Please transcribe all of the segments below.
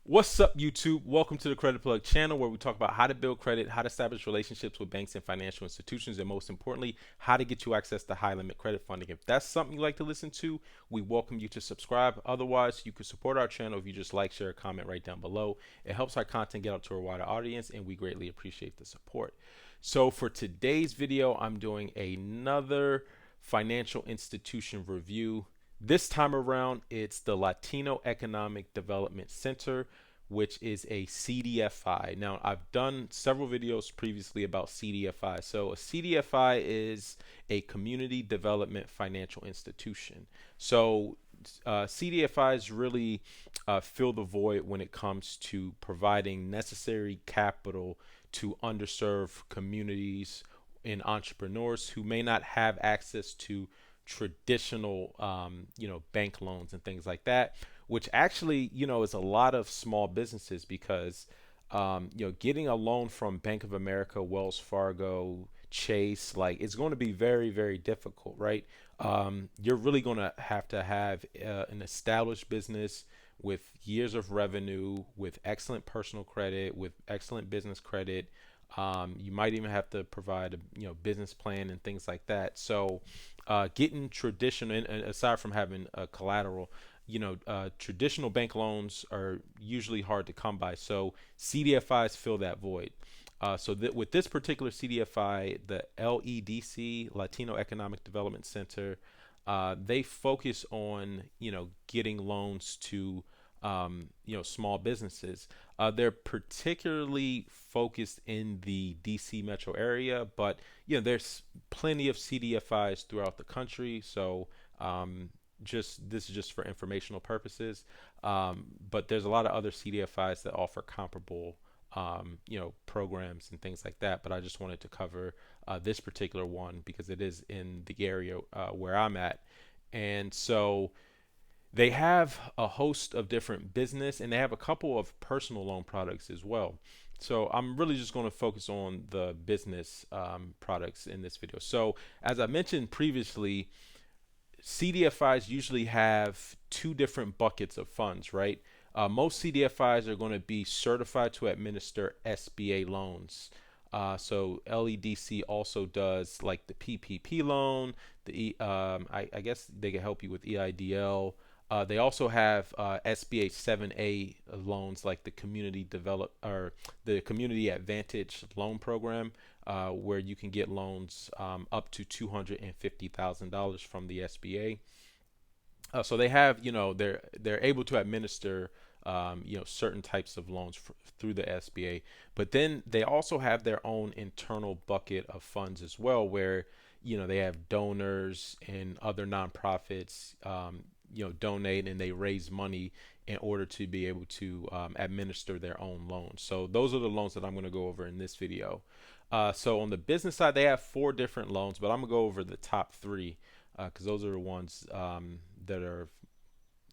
What's up, YouTube? Welcome to the Credit Plug channel where we talk about how to build credit, how to establish relationships with banks and financial institutions, and most importantly, how to get you access to high limit credit funding. If that's something you like to listen to, we welcome you to subscribe. Otherwise, you can support our channel if you just like, share, comment right down below. It helps our content get out to a wider audience, and we greatly appreciate the support. So, for today's video, I'm doing another financial institution review. This time around, it's the Latino Economic Development Center, which is a CDFI. Now, I've done several videos previously about CDFI. So, a CDFI is a community development financial institution. So, CDFIs really fill the void when it comes to providing necessary capital to underserved communities and entrepreneurs who may not have access to traditional bank loans and things like that, which actually is a lot of small businesses because getting a loan from Bank of America, Wells Fargo, Chase, like it's going to be very, very difficult, right? You're really going to have an established business with years of revenue, with excellent personal credit, with excellent business credit. You might even have to provide a business plan and things like that. So, getting traditional, and aside from having a collateral, traditional bank loans are usually hard to come by. So CDFIs fill that void. With this particular CDFI, the LEDC, Latino Economic Development Center, they focus on getting loans to small businesses. They're particularly focused in the DC metro area, but there's plenty of CDFIs throughout the country. So this is just for informational purposes. But there's a lot of other CDFIs that offer comparable programs and things like that. But I just wanted to cover this particular one because it is in the area where I'm at. And so they have a host of different business and they have a couple of personal loan products as well. So I'm really just going to focus on the business products in this video. So as I mentioned previously, CDFIs usually have two different buckets of funds, right? Most CDFIs are going to be certified to administer SBA loans. So LEDC also does like the PPP loan. I guess they can help you with EIDL. They also have SBA 7A loans like the the Community Advantage Loan Program, where you can get loans up to $250,000 from the SBA. So they have, they're able to administer, certain types of loans through the SBA. But then they also have their own internal bucket of funds as well, where they have donors and other nonprofits, donate and they raise money in order to be able to administer their own loans. So those are the loans that I'm going to go over in this video. So on the business side, they have 4 different loans, but I'm gonna go over the top 3 because those are the ones that are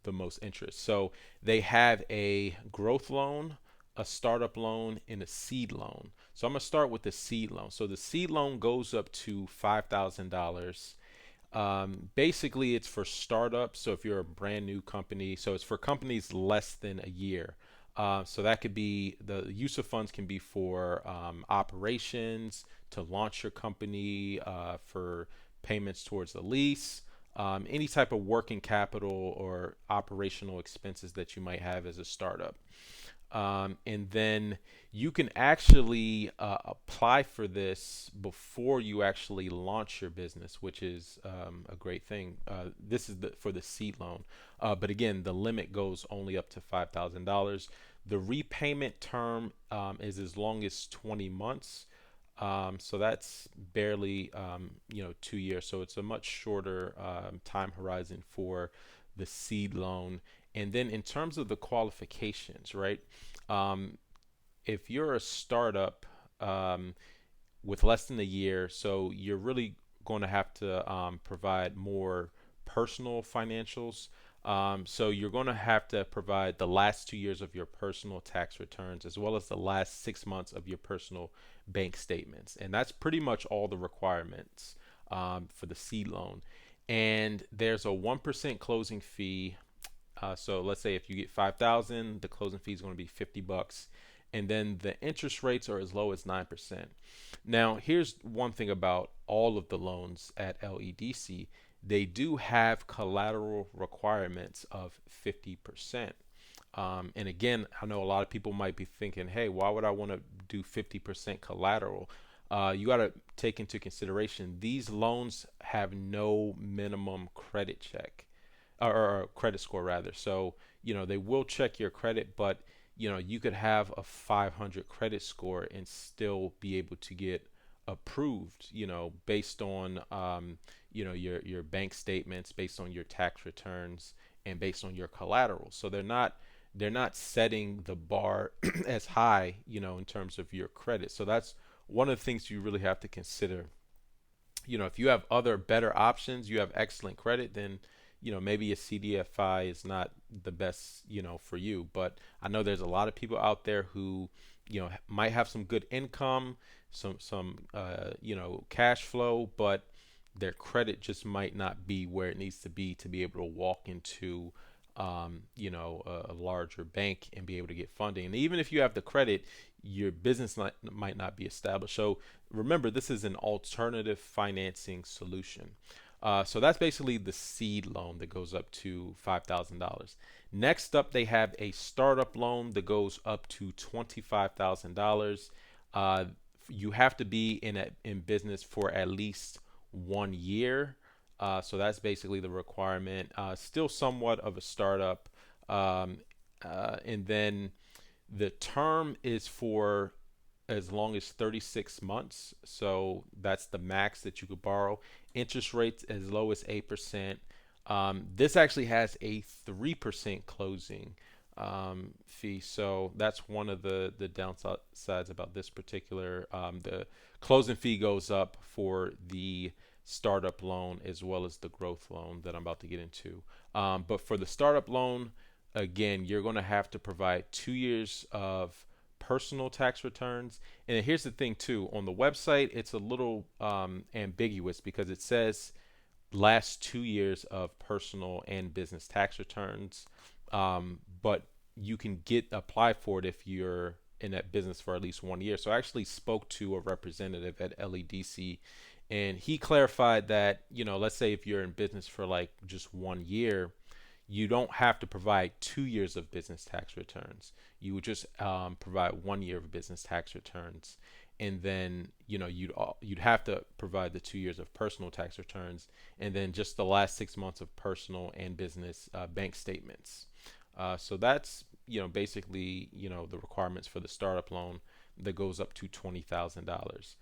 the most interest. So they have a growth loan, a startup loan, and a seed loan. So I'm gonna start with the seed loan. So the seed loan goes up to $5,000. Basically, it's for startups. So if you're a brand new company, so it's for companies less than a year. So that could be the use of funds can be for operations, to launch your company, for payments towards the lease, any type of working capital or operational expenses that you might have as a startup. And then you can actually apply for this before you actually launch your business, which is a great thing. This is for the seed loan. But again, the limit goes only up to $5,000. The repayment term is as long as 20 months. So that's barely, 2 years. So it's a much shorter time horizon for the seed loan. And then in terms of the qualifications, right? If you're a startup with less than a year, so you're really going to have to provide more personal financials. So you're going to have to provide the last 2 years of your personal tax returns as well as the last 6 months of your personal bank statements. And that's pretty much all the requirements for the seed loan. And there's a 1% closing fee So let's say if you get 5,000, the closing fee is going to be $50, and then the interest rates are as low as 9%. Now, here's one thing about all of the loans at LEDC. They do have collateral requirements of 50%. And again, I know a lot of people might be thinking, hey, why would I want to do 50% collateral? You got to take into consideration these loans have no minimum credit check or credit score rather. So, they will check your credit, but you could have a 500 credit score and still be able to get approved, based on your bank statements, based on your tax returns, and based on your collateral. So they're not setting the bar as high, in terms of your credit. So that's one of the things you really have to consider. If you have other better options, you have excellent credit, then maybe a CDFI is not the best, for you. But I know there's a lot of people out there who, might have some good income, some cash flow, but their credit just might not be where it needs to be able to walk into a larger bank and be able to get funding. And even if you have the credit, your business might not be established. So remember, this is an alternative financing solution. So that's basically the seed loan that goes up to $5,000. Next up, they have a startup loan that goes up to $25,000. You have to be in business for at least 1 year. So that's basically the requirement. Still somewhat of a startup. And then the term is for as long as 36 months. So that's the max that you could borrow. Interest rates as low as 8%. This actually has a 3% closing fee. So that's one of the downsides about this particular. The closing fee goes up for the startup loan as well as the growth loan that I'm about to get into. But for the startup loan, again, you're going to have to provide 2 years of personal tax returns. And here's the thing too, on the website, it's a little ambiguous because it says last 2 years of personal and business tax returns. But you can apply for it if you're in that business for at least 1 year. So I actually spoke to a representative at LEDC, and he clarified that, let's say if you're in business for like just 1 year, you don't have to provide 2 years of business tax returns. You would just provide 1 year of business tax returns, and then you'd have to provide the 2 years of personal tax returns, and then just the last 6 months of personal and business bank statements. So that's basically the requirements for the startup loan that goes up to $20,000.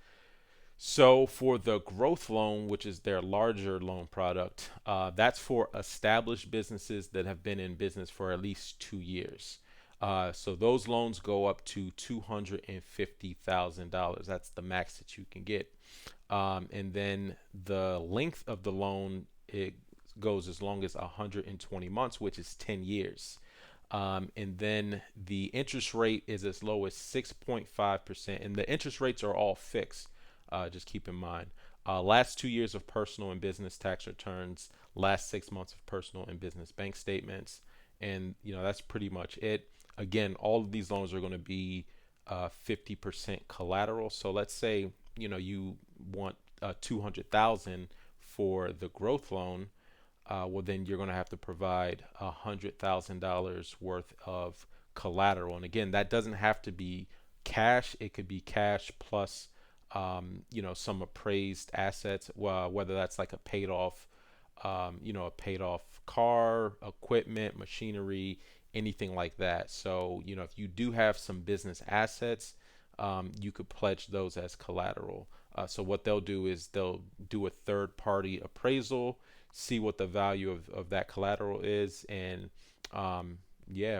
So for the growth loan, which is their larger loan product, that's for established businesses that have been in business for at least 2 years. So those loans go up to $250,000. That's the max that you can get. And then the length of the loan, it goes as long as 120 months, which is 10 years. And then the interest rate is as low as 6.5%. And the interest rates are all fixed. Just keep in mind. Last 2 years of personal and business tax returns, last 6 months of personal and business bank statements, and that's pretty much it. Again, all of these loans are going to be 50% collateral. So let's say you want 200,000 for the growth loan. Well, then you're going to have to provide $100,000 worth of collateral. And again, that doesn't have to be cash. It could be cash plus some appraised assets, whether that's like a paid off car, equipment, machinery, anything like that. So, if you do have some business assets, you could pledge those as collateral. So what they'll do is they'll do a third party appraisal, see what the value of that collateral is, and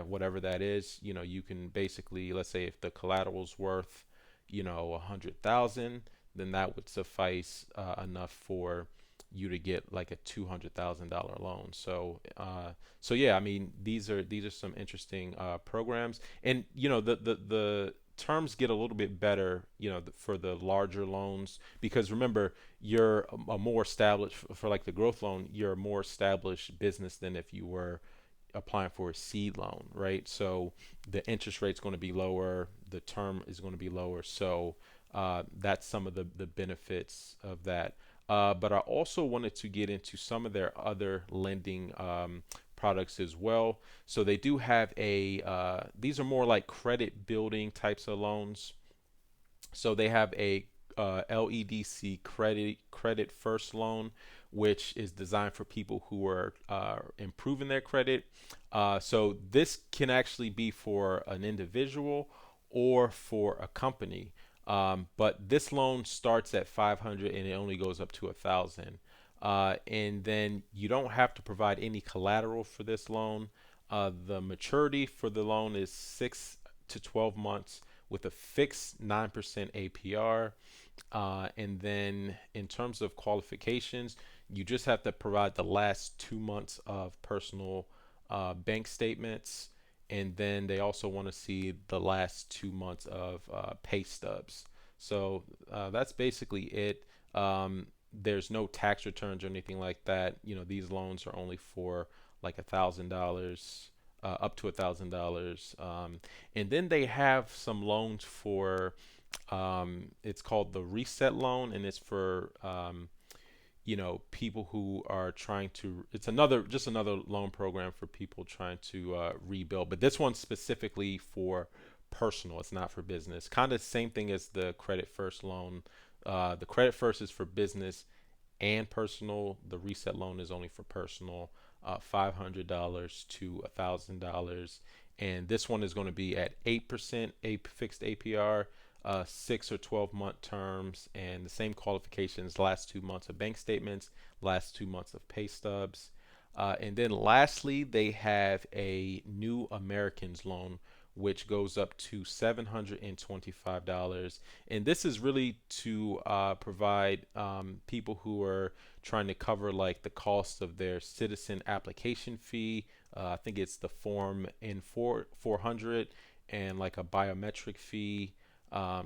whatever that is, you can basically, let's say if the collateral's worth 100,000, then that would suffice enough for you to get like a $200,000 loan. So yeah, I mean, these are some interesting programs, and the terms get a little bit better, for the larger loans, because remember, you're a more established, for like the growth loan, you're a more established business than if you were applying for a seed loan, right? So the interest rate's going to be lower, the term is going to be lower. So that's some of the benefits of that. But I also wanted to get into some of their other lending products as well. So they do have these are more like credit building types of loans. So they have a LEDC credit first loan, which is designed for people who are improving their credit. So this can actually be for an individual or for a company. But this loan starts at 500 and it only goes up to 1,000. And then you don't have to provide any collateral for this loan. The maturity for the loan is 6 to 12 months with a fixed 9% APR. And then in terms of qualifications, you just have to provide the last 2 months of personal bank statements. And then they also want to see the last 2 months of pay stubs. So that's basically it. There's no tax returns or anything like that. You know, these loans are only for like $1,000, up to $1,000. And then they have some loans for, it's called the reset loan, and it's for, people who are trying to, it's just another loan program for people trying to rebuild. But this one's specifically for personal, it's not for business. Kind of same thing as the credit first loan. The credit first is for business and personal. The reset loan is only for personal, $500 to $1,000. And this one is going to be at 8% a fixed APR, 6 or 12-month terms, and the same qualifications: last 2 months of bank statements, last 2 months of pay stubs. And then lastly, they have a New Americans loan, which goes up to $725. And this is really to provide people who are trying to cover like the cost of their citizen application fee. I think it's the Form N400 and like a biometric fee.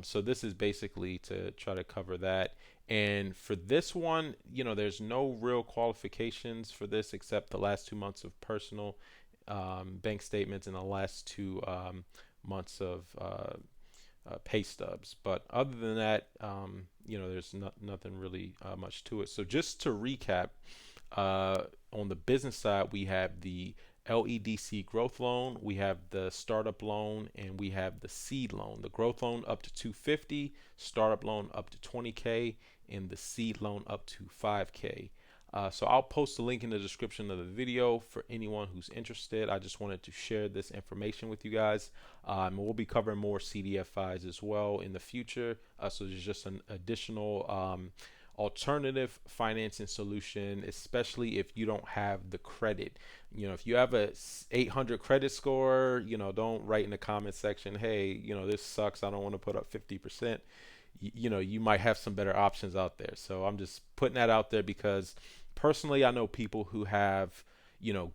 So this is basically to try to cover that. And for this one, there's no real qualifications for this except the last 2 months of personal bank statements and the last 2 months of pay stubs. But other than that, there's nothing really much to it. So just to recap, on the business side, we have the LEDC growth loan, we have the startup loan, and we have the seed loan. The growth loan up to 250, startup loan up to 20K, and the seed loan up to 5K. So I'll post a link in the description of the video for anyone who's interested. I just wanted to share this information with you guys. We'll be covering more CDFIs as well in the future. So there's just an additional alternative financing solution, especially if you don't have the credit. If you have a 800 credit score, don't write in the comment section, hey, this sucks, I don't want to put up 50%. You might have some better options out there. So I'm just putting that out there because personally, I know people who have,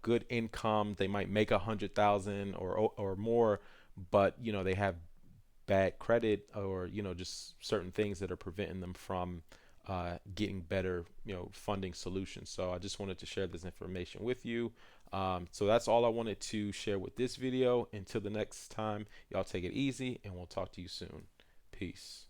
good income. They might make 100,000 or more, but they have bad credit or just certain things that are preventing them from getting better funding solutions. So I just wanted to share this information with you. So that's all I wanted to share with this video. Until the next time, y'all take it easy, and we'll talk to you soon. Peace.